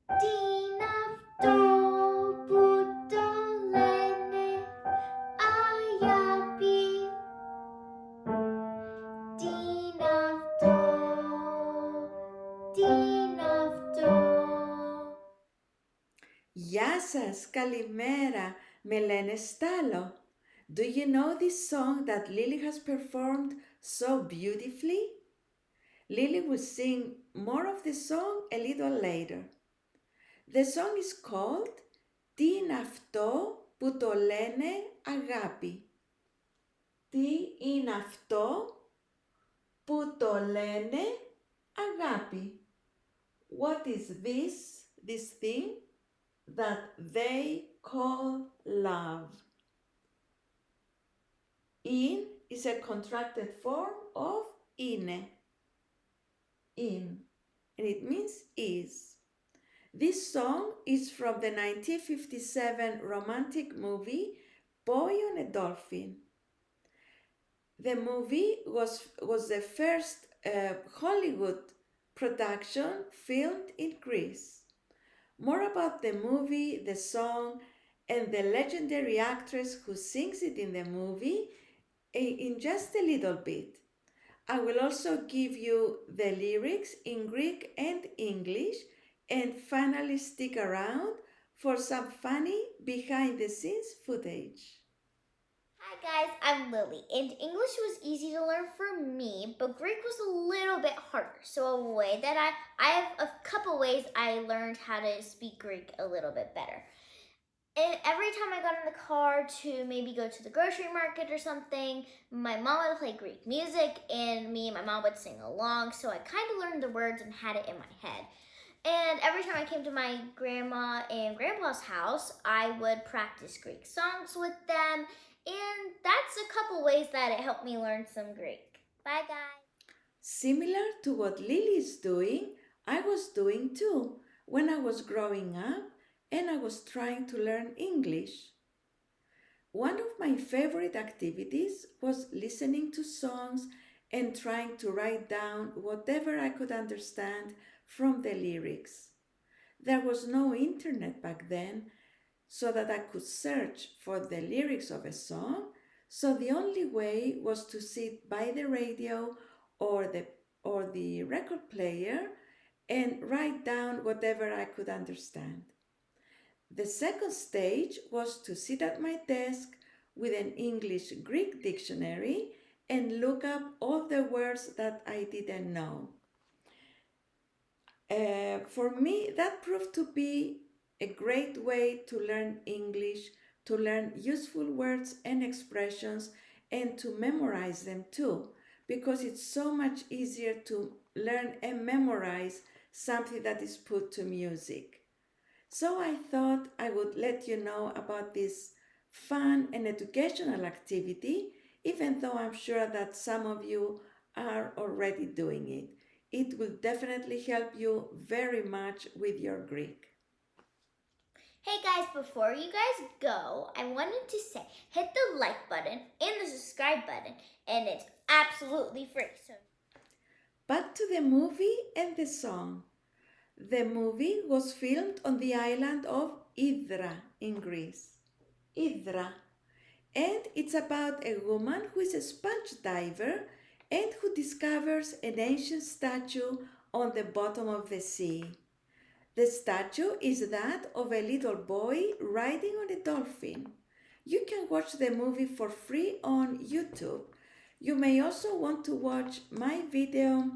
Τι αυτό που το λένε αγάπη? Τι αυτό? Τι αυτό? Γεια σας, καλημέρα, με λένε Στάλο. Do you know this song that Lily has performed so beautifully? Lily will sing more of the song a little later. The song is called Τι είναι αυτό που το λένε αγάπη? Τι είναι αυτό που το λένε αγάπη? What is this thing that they call love? In is a contracted form of είναι. In. And it means is. This song is from the 1957 romantic movie Boy on a Dolphin. The movie was the first Hollywood production filmed in Greece. More about the movie, the song, and the legendary actress who sings it in the movie in just a little bit. I will also give you the lyrics in Greek and English, and finally stick around for some funny behind the scenes footage. Hi guys, I'm Lily, and English was easy to learn for me, but Greek was a little bit harder. So I have a couple ways I learned how to speak Greek a little bit better. And every time I got in the car to maybe go to the grocery market or something, my mom would play Greek music and me and my mom would sing along, so I kind of learned the words and had it in my head. And every time I came to my grandma and grandpa's house, I would practice Greek songs with them, and that's a couple ways that it helped me learn some Greek. Bye guys! Similar to what Lily is doing, I was doing too when I was growing up and I was trying to learn English. One of my favorite activities was listening to songs and trying to write down whatever I could understand from the lyrics. There was no internet back then, so that I could search for the lyrics of a song, so the only way was to sit by the radio or the record player and write down whatever I could understand. The second stage was to sit at my desk with an English Greek dictionary and look up all the words that I didn't know. For me, that proved to be a great way to learn English, to learn useful words and expressions, and to memorize them too, because it's so much easier to learn and memorize something that is put to music. So I thought I would let you know about this fun and educational activity, even though I'm sure that some of you are already doing it. It will definitely help you very much with your Greek. Hey guys, before you guys go, I wanted to say hit the like button and the subscribe button, and it's absolutely free. So Back to the movie and the song. The movie was filmed on the island of Hydra in Greece. Hydra. And it's about a woman who is a sponge diver and who discovers an ancient statue on the bottom of the sea. The statue is that of a little boy riding on a dolphin. You can watch the movie for free on YouTube. You may also want to watch my video,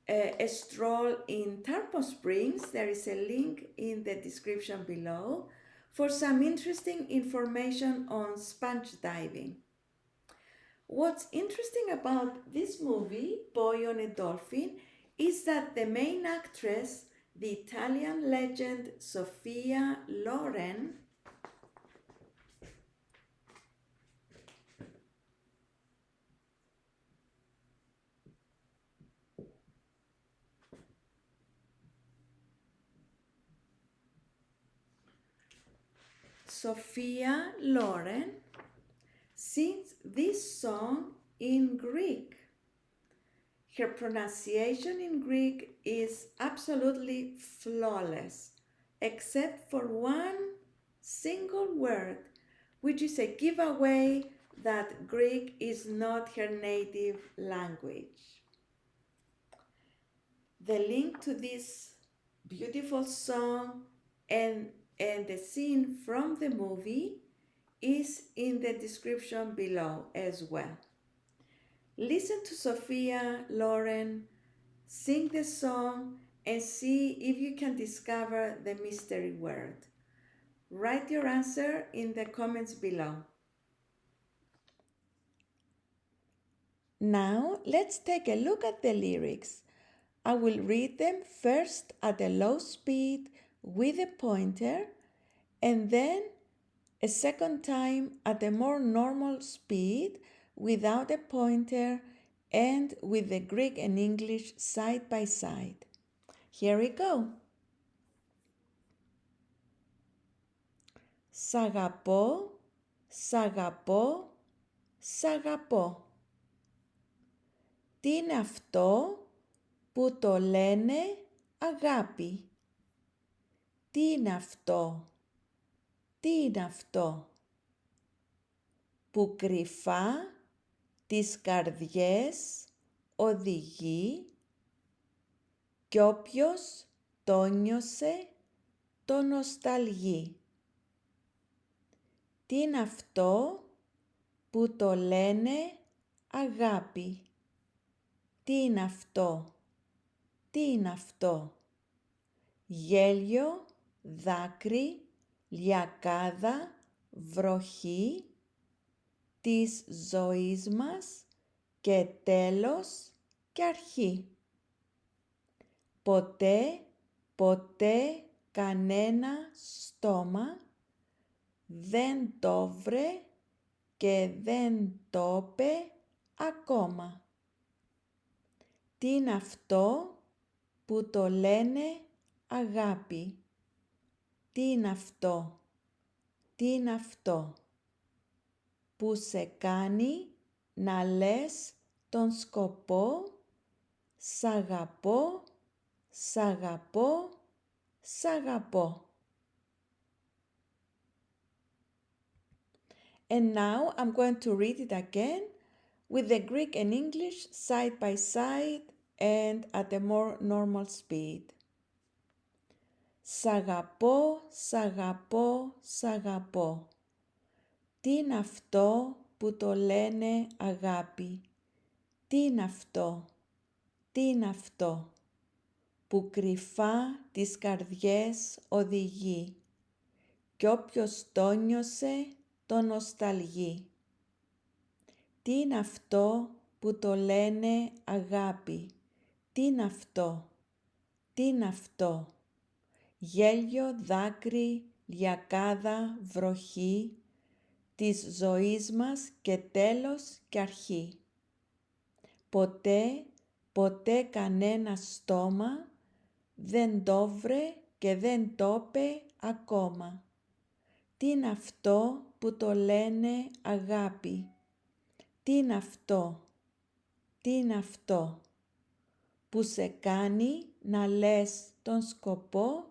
A Stroll in Tarpon Springs. There is a link in the description below for some interesting information on sponge diving. What's interesting about this movie, Boy on a Dolphin, is that the main actress, the Italian legend Sophia Loren, sings this song in Greek. Her pronunciation in Greek is absolutely flawless. except for one single word, which is a giveaway that Greek is not her native language. The link to this beautiful song and the scene from the movie is in the description below as well. Listen to Sophia Loren sing the song and see if you can discover the mystery word. Write your answer in the comments below. Now let's take a look at the lyrics. I will read them first at a low speed with a pointer and then a second time at a more normal speed without a pointer and with the Greek and English side by side. Here we go. Σ' αγαπώ, σ' αγαπώ, σ' αγαπώ. Τι είναι αυτό που το λένε αγάπη? Τι είναι αυτό? Τι είναι αυτό? Που κρυφά τις καρδιές οδηγεί κι όποιος το νιώσε το νοσταλγεί. Τι είναι αυτό που το λένε αγάπη? Τι είναι αυτό? Τι είναι αυτό? Γέλιο, δάκρυ, λιακάδα, βροχή της ζωής μας και τέλος και αρχή. Ποτέ, ποτέ κανένα στόμα δεν το βρε και δεν το είπε ακόμα. Τι είναι αυτό που το λένε αγάπη? Τι είναι αυτό? Τι είναι αυτό? Που σε κάνει να λες τον σκοπό σ' αγαπώ, σ' αγαπώ, σ' αγαπώ. And now I'm going to read it again with the Greek and English side by side and at a more normal speed. Σ' αγαπώ, σ' αγαπώ, σ' αγαπώ. Τι είναι αυτό που το λένε αγάπη? Τι είναι αυτό? Τι είναι αυτό? Που κρυφά τις καρδιές οδηγεί κι όποιος το νιώσε το νοσταλγεί. Τι είναι αυτό που το λένε αγάπη? Τι είναι αυτό? Τι είναι αυτό? Γέλιο, δάκρυ, λιακάδα, βροχή της ζωής μας και τέλος και αρχή. Ποτέ, ποτέ κανένα στόμα δεν το βρε και δεν το είπε ακόμα. Τι είναι αυτό που το λένε αγάπη? Τι είναι αυτό? Τι είναι αυτό? Που σε κάνει να λες τον σκοπό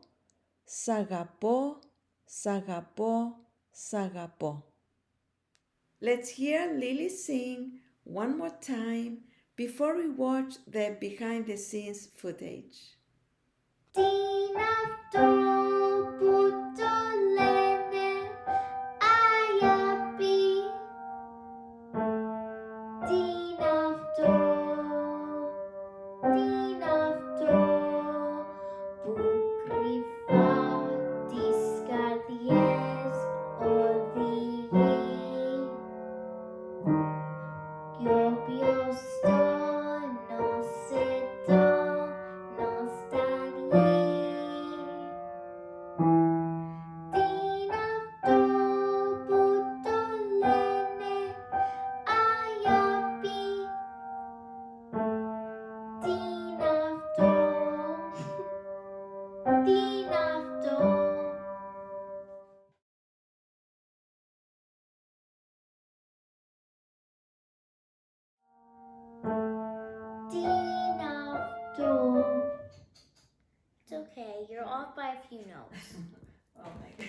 σ' αγαπώ, σ' αγαπώ, σ' αγαπώ. Let's hear Lily sing one more time before we watch the behind the scenes footage. Τι είναι αυτό που το λένε αγάπη? Τι είναι αυτό? Τι είναι αυτό που κρυφά τις καρδιές οδηγεί κι όποιος το νιώσε το νοσταλγεί. off by a few notes. Oh my God.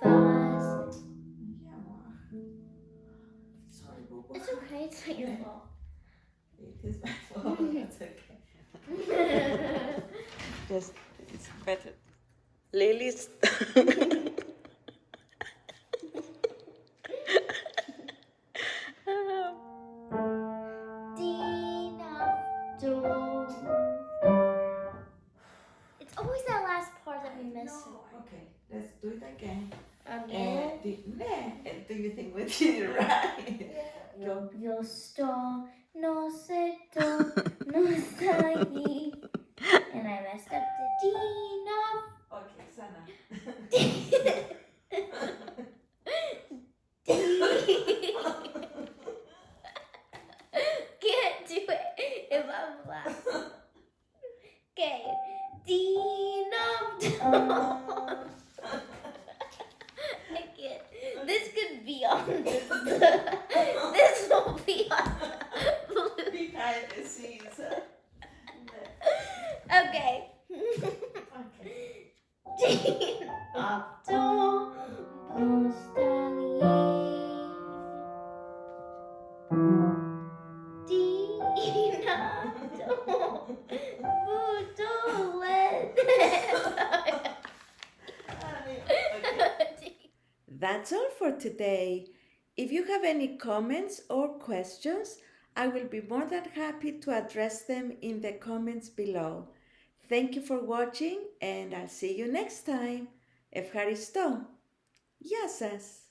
Bukrifas. Sorry, Bobo. It's okay, it's not your fault. It is my fault. That's okay. Just, it's better. Lily's. It's always that last part that we miss. Okay, let's do it again. Again? And do you think we did it right? Yo sto, no sé do, no está aquí. And I messed up the D note. Okay, Sana. Can't do it if I'm loud. Okay, D note. I can't. This could be on this. This will be on. Behind the scenes. Okay. Okay. Αυτό μπροστά τι είναι αυτό που το λένε. That's all for today. If you have any comments or questions, I will be more than happy to address them in the comments below. Thank you for watching and I'll see you next time. Ευχαριστώ. Γεια σας.